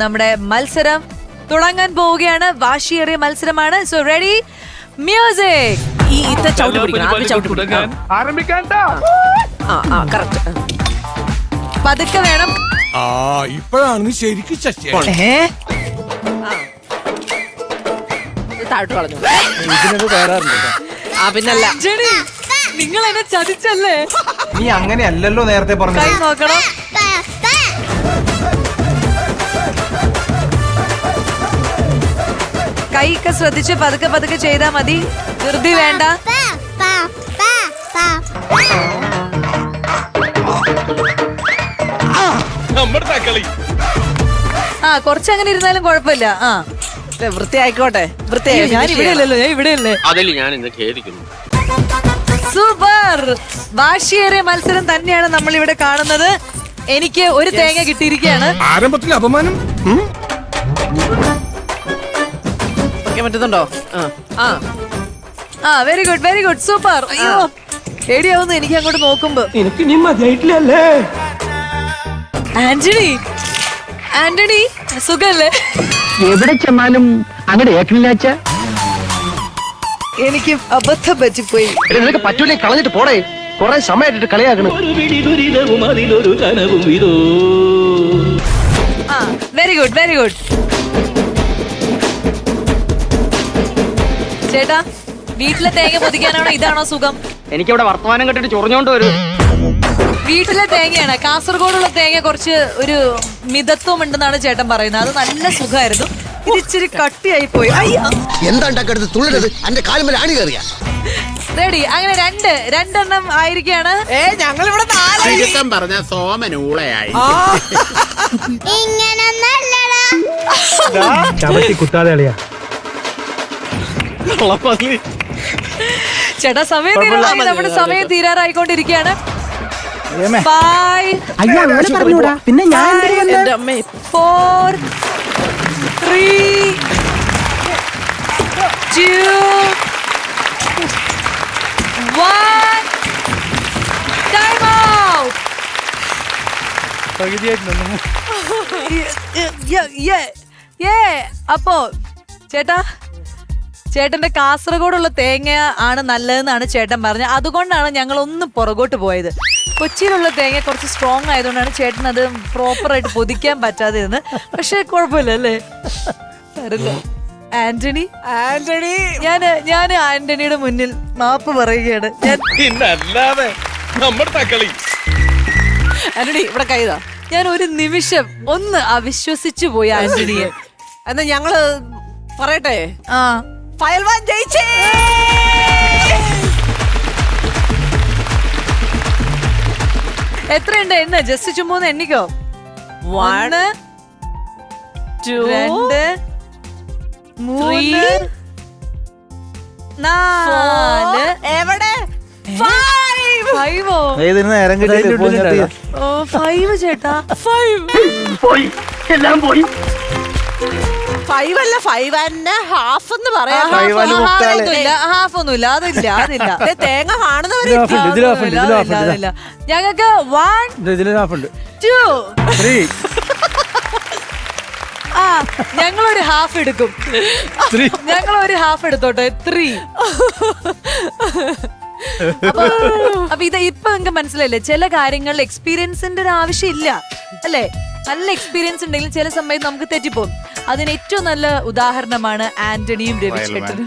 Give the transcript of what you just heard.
നമ്മുടെ മത്സരം തുടങ്ങാൻ പോവുകയാണ്. വാശിയേറിയ മത്സരമാണ്. So ready, music. പതുക്കെ വേണം. ഇപ്പോഴാണ് ശരിക്കും താഴോട്ട് കളഞ്ഞു. പിന്നല്ല, നിങ്ങൾ എന്നെ ചതിച്ചല്ലേ? നീ അങ്ങനെയല്ലല്ലോ നേരത്തെ പറഞ്ഞു. കൈ നോക്കണം. കൈയൊക്കെ ശ്രദ്ധിച്ച് പതുക്കെ പതുക്കെ ചെയ്താ മതി. ധൃതി വേണ്ട. കുറച്ചങ്ങനെ ഇരുന്നാലും കുഴപ്പമില്ല. വൃത്തിയായിക്കോട്ടെ. ഞാൻ ഇവിടെയല്ലോ, ഞാൻ ഇവിടെയല്ലേ. സൂപ്പർ. വാശിയേറിയ മത്സരം തന്നെയാണ് നമ്മൾ ഇവിടെ കാണുന്നത്. എനിക്ക് ഒരു തേങ്ങ കിട്ടിയിരിക്കുകയാണ്. ആരംഭത്തിൽ അപമാനം. പറ്റുന്നുണ്ടോ? Very good, very good, super. അയ്യോ, പേടിയാവുന്നു എനിക്ക് അങ്ങോട്ട് നോക്കുമ്പോ. എനിക്ക് നീ മതിയായിട്ടില്ലല്ലേ ആന്റണി? ആന്റണി സുഖല്ലേ? എവിടെ ചെന്നാലും അങ്ങോട്ട് ഏക്കണില്ലാച്ച. എനിക്ക് അബദ്ധം പറ്റിപ്പോയി. നിനക്ക് പറ്റൂലേ, കളഞ്ഞിട്ട് പോടേ. കൊറേ സമയമായിട്ട് കളിയാക്കണം. Very good, very good. ചേട്ടാ, വീട്ടിലെ തേങ്ങ പൊതിക്കാനാണോ ഇതാണോ സുഖം? എനിക്കിവിടെ വർത്തമാനം കെട്ടിട്ട് ചൊറിഞ്ഞോണ്ട് വരും. വീട്ടിലെ തേങ്ങയാണ്. കാസർഗോഡുള്ള തേങ്ങ കുറച്ച് ഒരു മിതത്വം ഉണ്ടെന്നാണ് ചേട്ടൻ പറയുന്നത്. അത് നല്ല സുഖമായിരുന്നു. ഇത് ഇച്ചിരി കട്ടിയായി പോയി. എന്താണ്ടടുത്ത് തുള്ളരുത്, എന്റെ കാലുമേൽ ആണി കയറിയ. റെഡി. അങ്ങനെ രണ്ടെണ്ണം ആയിരിക്കാണ്. ഞങ്ങൾ ഇവിടെ പറഞ്ഞ സോമനൂളയായി. കുത്താതെ കളിയാ. ചേട്ടാ, സമയം നമ്മുടെ സമയം തീരാറായിക്കൊണ്ടിരിക്കുകയാണ്. പിന്നെ ഞാൻ 4 3 2 1 ടൈം ഔട്ട്. അപ്പോ ചേട്ടന്റെ കാസർഗോഡുള്ള തേങ്ങ ആണ് നല്ലതെന്നാണ് ചേട്ടൻ പറഞ്ഞത്. അതുകൊണ്ടാണ് ഞങ്ങൾ ഒന്ന് പുറകോട്ട് പോയത്. കൊച്ചിയിലുള്ള തേങ്ങ കുറച്ച് സ്ട്രോങ് ആയതുകൊണ്ടാണ് ചേട്ടൻ അത് പ്രോപ്പറായിട്ട് പൊതിക്കാൻ പറ്റാതിരുന്നത്. പക്ഷെ കുഴപ്പമില്ല അല്ലേ? ആന്റണി, ഞാൻ ആന്റണിയുടെ മുന്നിൽ മാപ്പ് പറയുകയാണ്. ആന്റണി ഇവിടെ കൈതാ. ഞാൻ ഒരു നിമിഷം ഒന്ന് അവിശ്വസിച്ചു പോയി ആന്റണിയെ. എന്നാ ഞങ്ങള് പറയട്ടെ, ഫയൽവാൻ ജയിച്ചേ. എത്രയുണ്ട് എണ്ണ? ജസ്റ്റ് ചുമ്മാ എണ്ണിക്കോ. 1 2 3 4 എവിടെ? 5 ചേട്ടാ. 5 എല്ലാം പോയി. 5 അല്ല, 5.5 എന്ന് പറയാം. ഹാഫ് ഒന്നുമില്ല. അതില്ല. തേങ്ങ കാണുന്നവര് ഞങ്ങൾക്ക് 1 2 3 ഞങ്ങളൊരു ഹാഫ് എടുക്കും. ഞങ്ങളൊരു ഹാഫ് എടുത്തോട്ടെ. 3. അപ്പൊ ഇത് ഇപ്പൊ നിങ്ങൾക്ക് മനസ്സിലായില്ലേ? ചില കാര്യങ്ങളിൽ എക്സ്പീരിയൻസിന്റെ ഒരു ആവശ്യം ഇല്ല അല്ലേ? നല്ല എക്സ്പീരിയൻസ് ഉണ്ടെങ്കിൽ ചില സമയത്ത് നമുക്ക് തെറ്റിപ്പോകും. അതിന് ഏറ്റവും നല്ല ഉദാഹരണമാണ് ആന്റണിയും രവിചേട്ടനും.